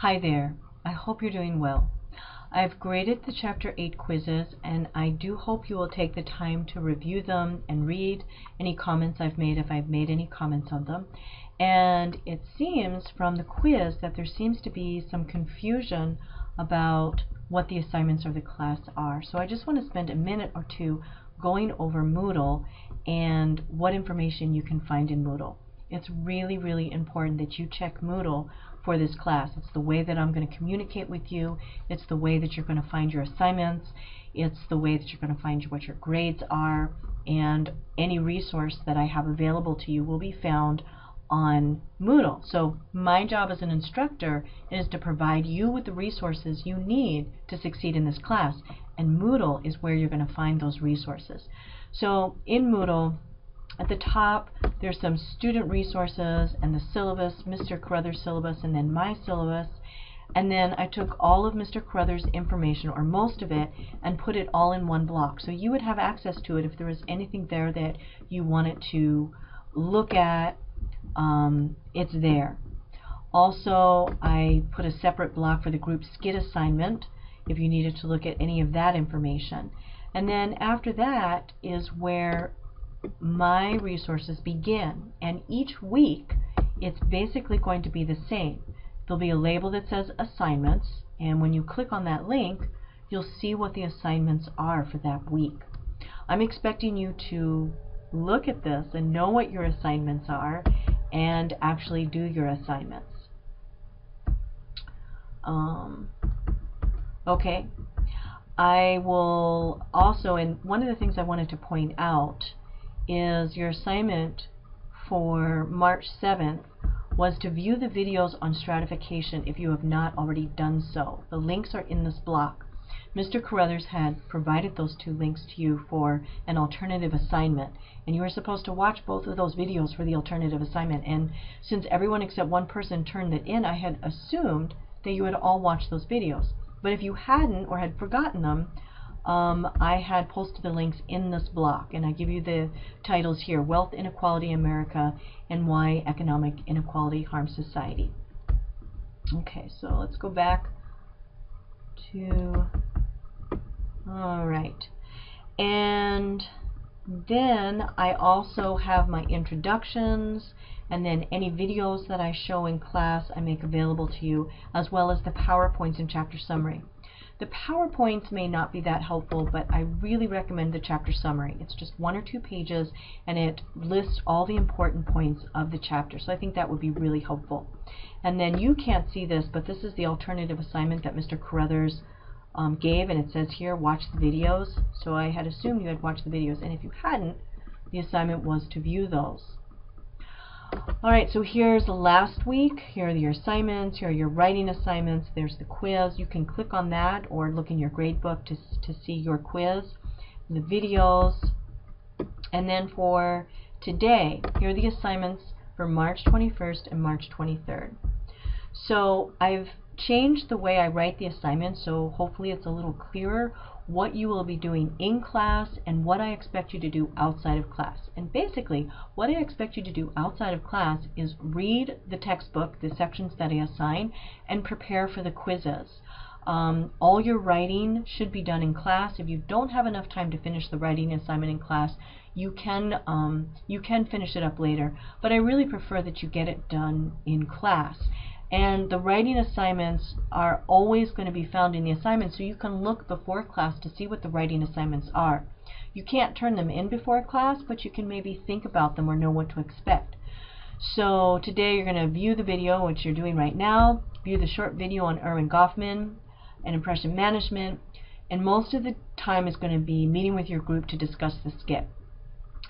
Hi there. I hope you're doing well. I've graded the Chapter 8 quizzes, and I do hope you will take the time to review them and read any comments I've made if I've made any comments on them. And it seems from the quiz that there seems to be some confusion about what the assignments of the class are. So I just want to spend a minute or two going over Moodle and what information you can find in Moodle. It's really, really important that you check Moodle for this class. It's the way that I'm going to communicate with you. It's the way that you're going to find your assignments. It's the way that you're going to find what your grades are. And any resource that I have available to you will be found on Moodle. So my job as an instructor is to provide you with the resources you need to succeed in this class. And Moodle is where you're going to find those resources. So in Moodle, at the top, there's some student resources and the syllabus, Mr. Carruthers' syllabus, and then my syllabus. And then I took all of Mr. Carruthers' information, or most of it, and put it all in one block. So you would have access to it if there was anything there that you wanted to look at. It's there. Also, I put a separate block for the group skit assignment if you needed to look at any of that information. And then after that is where my resources begin, and each week it's basically going to be the same. There'll be a label that says assignments, and when you click on that link you'll see what the assignments are for that week. I'm expecting you to look at this and know what your assignments are and actually do your assignments. Okay, I will also, and one of the things I wanted to point out is your assignment for March 7th was to view the videos on stratification if you have not already done so. The links are in this block. Mr. Carruthers had provided those two links to you for an alternative assignment, and you were supposed to watch both of those videos for the alternative assignment. And since everyone except one person turned it in, I had assumed that you had all watched those videos. But if you hadn't or had forgotten them, I had posted the links in this block, and I give you the titles here: Wealth Inequality in America and Why Economic Inequality Harms Society. Okay, so let's go back to, alright, and then I also have my introductions, and then any videos that I show in class I make available to you, as well as the PowerPoints and chapter summary. The PowerPoints may not be that helpful, but I really recommend the chapter summary. It's just 1 or 2 pages, and it lists all the important points of the chapter, so I think that would be really helpful. And then you can't see this, but this is the alternative assignment that Mr. Carruthers gave, and it says here, watch the videos. So I had assumed you had watched the videos, and if you hadn't, the assignment was to view those. Alright, so here's the last week. Here are your assignments, here are your writing assignments, there's the quiz. You can click on that or look in your grade book to see your quiz, the videos. And then for today, here are the assignments for March 21st and March 23rd. So I've changed the way I write the assignment, so hopefully it's a little clearer what you will be doing in class and what I expect you to do outside of class. And basically, what I expect you to do outside of class is read the textbook, the sections that I assign, and prepare for the quizzes. All your writing should be done in class. If you don't have enough time to finish the writing assignment in class, you can finish it up later, but I really prefer that you get it done in class. And the writing assignments are always going to be found in the assignments, so you can look before class to see what the writing assignments are. You can't turn them in before class, but you can maybe think about them or know what to expect. So today you're going to view the video, which you're doing right now, view the short video on Erving Goffman and impression management, and most of the time is going to be meeting with your group to discuss the skit.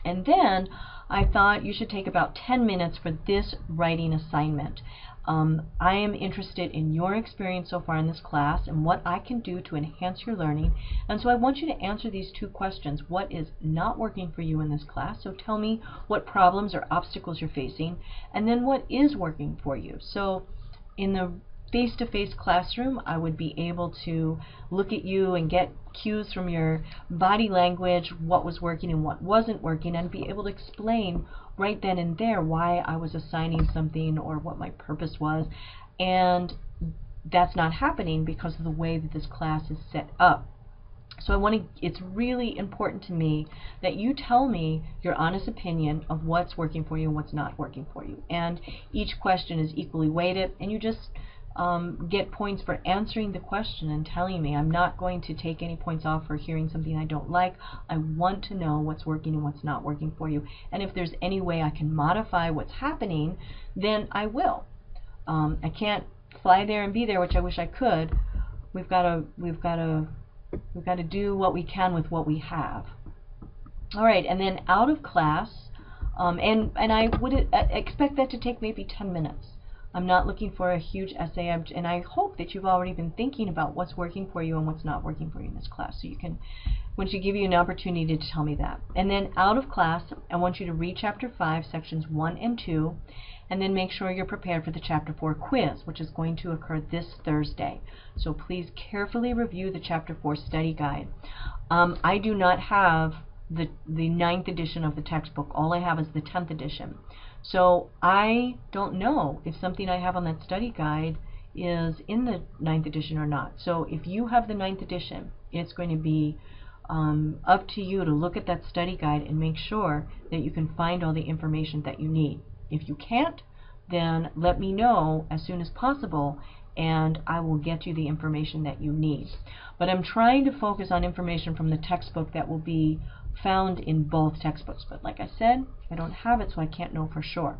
And then I thought you should take about 10 minutes for this writing assignment. I am interested in your experience so far in this class and what I can do to enhance your learning, and so I want you to answer these 2 questions. What is not working for you in this class? So tell me what problems or obstacles you're facing, and then what is working for you. So in the face-to-face classroom, I would be able to look at you and get cues from your body language, what was working and what wasn't working, and be able to explain right then and there why I was assigning something or what my purpose was. And that's not happening because of the way that this class is set up. So it's really important to me that you tell me your honest opinion of what's working for you and what's not working for you. And each question is equally weighted, and you just get points for answering the question and telling me. I'm not going to take any points off for hearing something I don't like. I want to know what's working and what's not working for you. And if there's any way I can modify what's happening, then I will. I can't fly there and be there, which I wish I could. We've got to do what we can with what we have. All right, and then out of class, and I would expect that to take maybe 10 minutes. I'm not looking for a huge essay, and I hope that you've already been thinking about what's working for you and what's not working for you in this class. So you can, once you give you an opportunity to tell me that. And then out of class, I want you to read Chapter 5, Sections 1 and 2, and then make sure you're prepared for the Chapter 4 quiz, which is going to occur this Thursday. So please carefully review the Chapter 4 study guide. I do not have the 9th edition of the textbook. All I have is the 10th edition. So I don't know if something I have on that study guide is in the 9th edition or not. So if you have the 9th edition, it's going to be up to you to look at that study guide and make sure that you can find all the information that you need. If you can't, then let me know as soon as possible, and I will get you the information that you need. But I'm trying to focus on information from the textbook that will be found in both textbooks. But like I said, I don't have it, so I can't know for sure.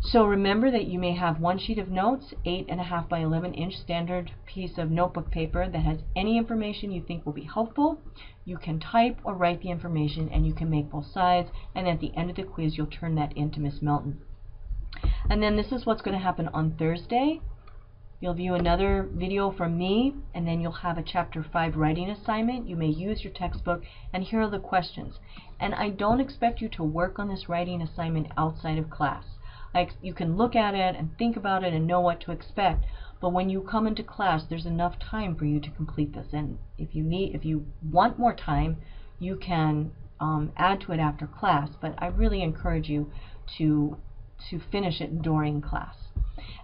So remember that you may have one sheet of notes, 8.5 by 11 inch standard piece of notebook paper that has any information you think will be helpful. You can type or write the information, and you can make both sides, and at the end of the quiz you'll turn that in to Miss Melton. And then this is what's going to happen on Thursday. You'll view another video from me, and then you'll have a Chapter 5 writing assignment. You may use your textbook, and here are the questions. And I don't expect you to work on this writing assignment outside of class. You can look at it and think about it and know what to expect, but when you come into class, there's enough time for you to complete this. And if you want more time, you can add to it after class, but I really encourage you to finish it during class.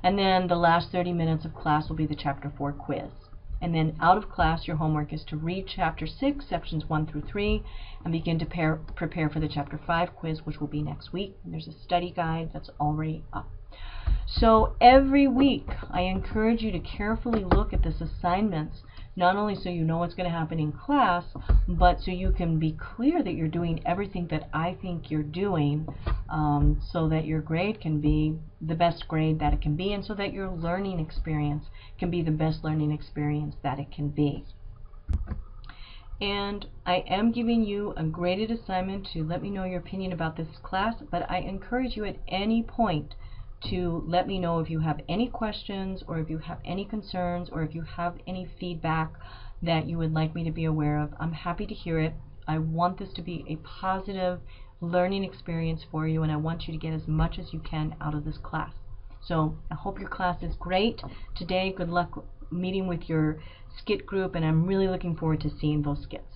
And then the last 30 minutes of class will be the Chapter 4 quiz. And then out of class, your homework is to read Chapter 6, Sections 1 through 3, and begin to prepare for the Chapter 5 quiz, which will be next week. And there's a study guide that's already up. So every week, I encourage you to carefully look at this assignments, not only so you know what's going to happen in class, but so you can be clear that you're doing everything that I think you're doing, so that your grade can be the best grade that it can be, and so that your learning experience can be the best learning experience that it can be. And I am giving you a graded assignment to let me know your opinion about this class, but I encourage you at any point to let me know if you have any questions, or if you have any concerns, or if you have any feedback that you would like me to be aware of. I'm happy to hear it. I want this to be a positive learning experience for you, and I want you to get as much as you can out of this class. So I hope your class is great today. Good luck meeting with your skit group, and I'm really looking forward to seeing those skits.